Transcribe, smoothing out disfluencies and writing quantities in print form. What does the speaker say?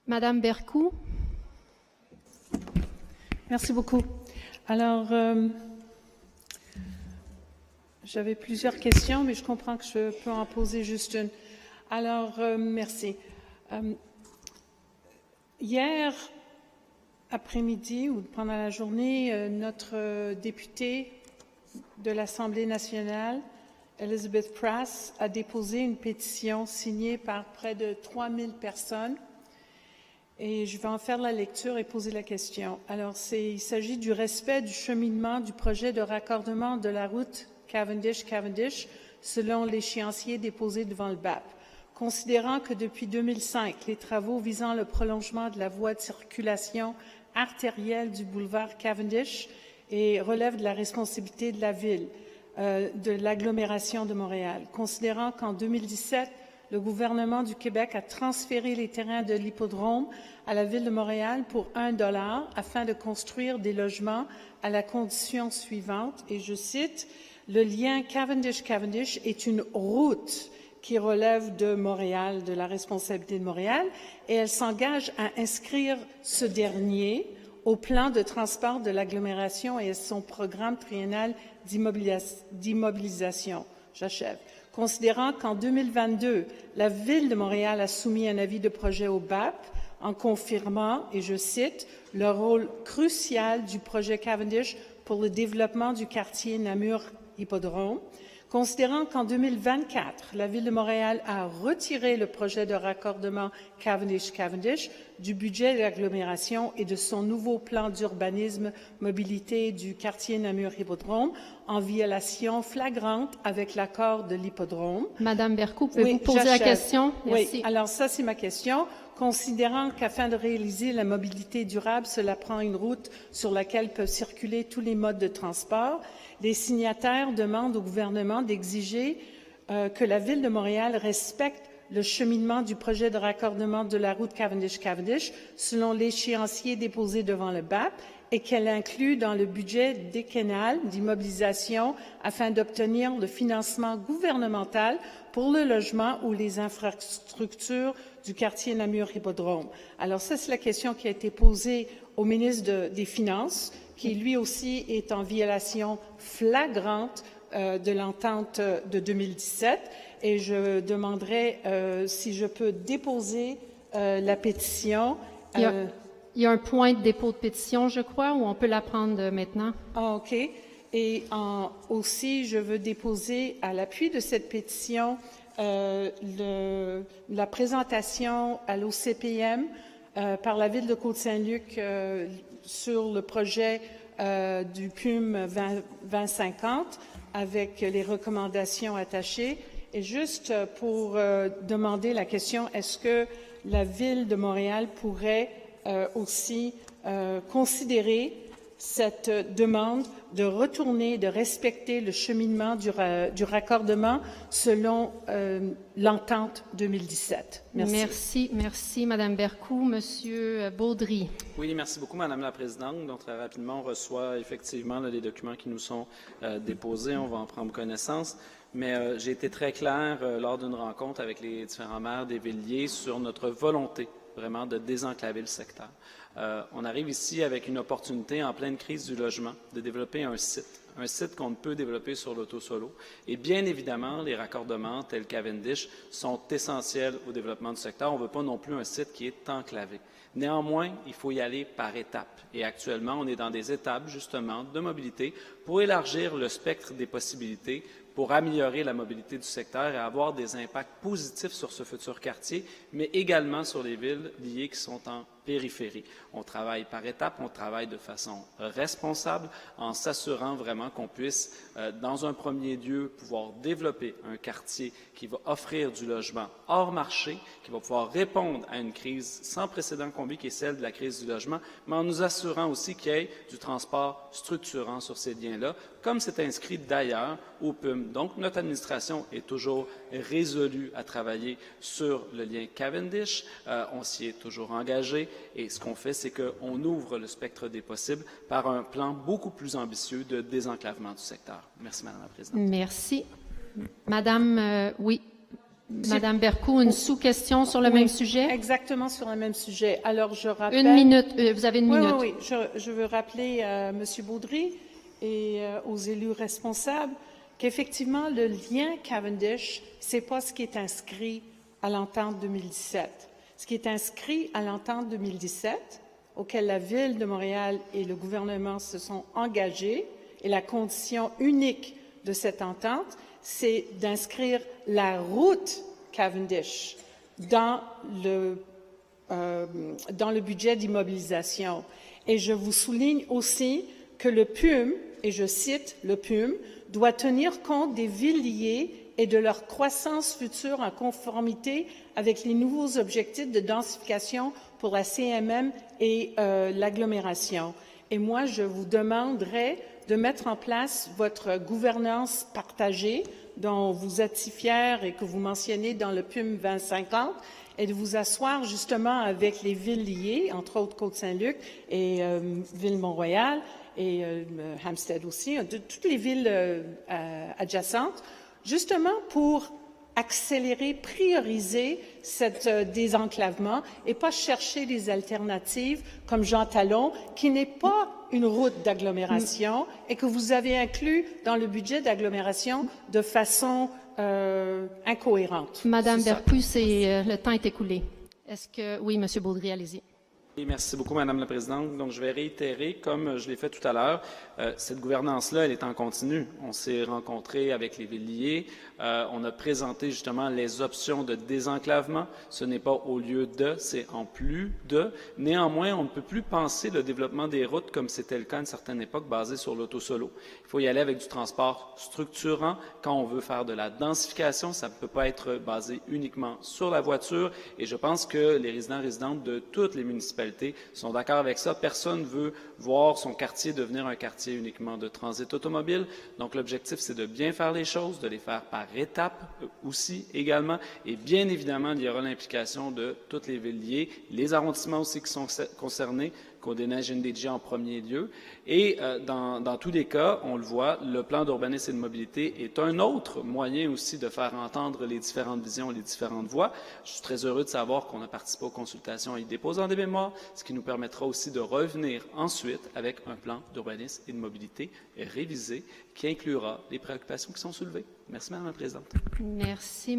Madame Bercou. Merci beaucoup. Alors, j'avais plusieurs questions, mais je comprends que je peux en poser juste une. Alors, merci. Hier après-midi ou pendant la journée, notre députée de l'Assemblée nationale, Elizabeth Prass, a déposé une pétition signée par près de 3000 personnes. Et je vais en faire la lecture et poser la question. Alors, il s'agit du respect du cheminement du projet de raccordement de la route Cavendish-Cavendish selon l'échéancier déposé devant le BAP. Considérant que depuis 2005, les travaux visant le prolongement de la voie de circulation artérielle du boulevard Cavendish relèvent de la responsabilité de la ville, de l'agglomération de Montréal. Considérant qu'en 2017, le gouvernement du Québec a transféré les terrains de l'hippodrome à la Ville de Montréal pour $1 afin de construire des logements à la condition suivante, et je cite, « Le lien Cavendish-Cavendish est une route qui relève de Montréal, de la responsabilité de Montréal, et elle s'engage à inscrire ce dernier au plan de transport de l'agglomération et à son programme triennal d'immobilisation. » J'achève. Considérant qu'en 2022, la Ville de Montréal a soumis un avis de projet au BAP en confirmant, et je cite, « le rôle crucial du projet Cavendish pour le développement du quartier Namur-Hippodrome », considérant qu'en 2024, la Ville de Montréal a retiré le projet de raccordement Cavendish-Cavendish du budget de l'agglomération et de son nouveau plan d'urbanisme mobilité du quartier Namur-Hippodrome en violation flagrante avec l'accord de l'hippodrome. Madame Bercou, pouvez-vous poser la question? Merci. Oui, alors ça, c'est ma question. Considérant qu'afin de réaliser la mobilité durable, cela prend une route sur laquelle peuvent circuler tous les modes de transport, les signataires demandent au gouvernement d'exiger que la Ville de Montréal respecte le cheminement du projet de raccordement de la route Cavendish-Cavendish selon l'échéancier déposé devant le BAP et qu'elle inclut dans le budget décennal d'immobilisation afin d'obtenir le financement gouvernemental pour le logement ou les infrastructures du quartier Namur-Hippodrome. Alors ça, c'est la question qui a été posée au ministre des Finances, qui lui aussi est en violation flagrante de l'entente de 2017. Et je demanderai si je peux déposer la pétition. Il y a un point de dépôt de pétition, je crois, ou on peut la prendre maintenant? Ah, OK. Et aussi, je veux déposer à l'appui de cette pétition la présentation à l'OCPM par la Ville de Côte-Saint-Luc sur le projet du PUM 2050 avec les recommandations attachées. Et juste pour demander la question, est-ce que la Ville de Montréal pourrait aussi considérer cette demande de retourner, de respecter le cheminement du raccordement selon l'entente 2017. Merci. Merci, Madame Bercou. Monsieur Baudry. Oui, merci beaucoup, Madame la Présidente. Donc, très rapidement, on reçoit effectivement les documents qui nous sont déposés. On va en prendre connaissance. Mais j'ai été très clair lors d'une rencontre avec les différents maires des Villiers sur notre volonté vraiment de désenclaver le secteur. On arrive ici avec une opportunité en pleine crise du logement de développer un site qu'on ne peut développer sur l'auto-solo. Et bien évidemment, les raccordements tels Cavendish sont essentiels au développement du secteur. On ne veut pas non plus un site qui est enclavé. Néanmoins, il faut y aller par étapes. Et actuellement, on est dans des étapes, justement, de mobilité pour élargir le spectre des possibilités, pour améliorer la mobilité du secteur et avoir des impacts positifs sur ce futur quartier, mais également sur les villes liées qui sont en périphérie. On travaille par étapes, on travaille de façon responsable en s'assurant vraiment qu'on puisse, dans un premier lieu, pouvoir développer un quartier qui va offrir du logement hors marché, qui va pouvoir répondre à une crise sans précédent qu'on vit, qui est celle de la crise du logement, mais en nous assurant aussi qu'il y ait du transport structurant sur ces liens-là, comme c'est inscrit d'ailleurs au PUM. Donc, notre administration est toujours résolue à travailler sur le lien Cavendish. On s'y est toujours engagé. Et ce qu'on fait, c'est qu'on ouvre le spectre des possibles par un plan beaucoup plus ambitieux de désenclavement du secteur. Merci, Madame la Présidente. Merci. Madame, oui. Madame Bercou, une sous-question sur le même sujet? Exactement sur le même sujet. Alors, je rappelle... Une minute, vous avez une Oui, minute. oui, oui. Je veux rappeler à M. Baudry et aux élus responsables qu'effectivement, le lien Cavendish, c'est pas ce qui est inscrit à l'entente 2017. Ce qui est inscrit à l'entente 2017, auquel la Ville de Montréal et le gouvernement se sont engagés, et la condition unique de cette entente, c'est d'inscrire la route Cavendish dans le budget d'immobilisation. Et je vous souligne aussi que le PUM, et je cite le PUM, doit tenir compte des villes liées et de leur croissance future en conformité avec les nouveaux objectifs de densification pour la CMM et l'agglomération. Et moi, je vous demanderai de mettre en place votre gouvernance partagée, dont vous êtes si fiers et que vous mentionnez dans le PUM 2050, et de vous asseoir justement avec les villes liées, entre autres Côte-Saint-Luc et Ville-Mont-Royal, et Hampstead aussi, de toutes les villes adjacentes, justement pour accélérer, prioriser cet désenclavement et pas chercher des alternatives comme Jean Talon, qui n'est pas une route d'agglomération et que vous avez inclus dans le budget d'agglomération de façon incohérente. Madame Bercou, le temps est écoulé. Est-ce que... Oui, Monsieur Baudry, allez-y. Oui, merci beaucoup, Madame la Présidente. Donc, je vais réitérer, comme je l'ai fait tout à l'heure, cette gouvernance-là, elle est en continu. On s'est rencontrés avec les villes liées. On a présenté justement les options de désenclavement. Ce n'est pas au lieu de, c'est en plus de. Néanmoins, on ne peut plus penser le développement des routes comme c'était le cas à une certaine époque, basé sur l'auto-solo. Il faut y aller avec du transport structurant. Quand on veut faire de la densification, ça ne peut pas être basé uniquement sur la voiture. Et je pense que les résidents et résidentes de toutes les municipalités sont d'accord avec ça. Personne ne veut voir son quartier devenir un quartier uniquement de transit automobile. Donc, l'objectif, c'est de bien faire les choses, de les faire par étapes aussi également. Et bien évidemment, il y aura l'implication de toutes les villes liées, les arrondissements aussi qui sont concernés, Côte-des-Neiges-NDG en premier lieu. Et dans tous les cas, on le voit, le plan d'urbanisme et de mobilité est un autre moyen aussi de faire entendre les différentes visions, les différentes voix. Je suis très heureux de savoir qu'on a participé aux consultations et y déposant des mémoires, ce qui nous permettra aussi de revenir ensuite avec un plan d'urbanisme et de mobilité révisé qui inclura les préoccupations qui sont soulevées. Merci, Madame la Présidente. Merci.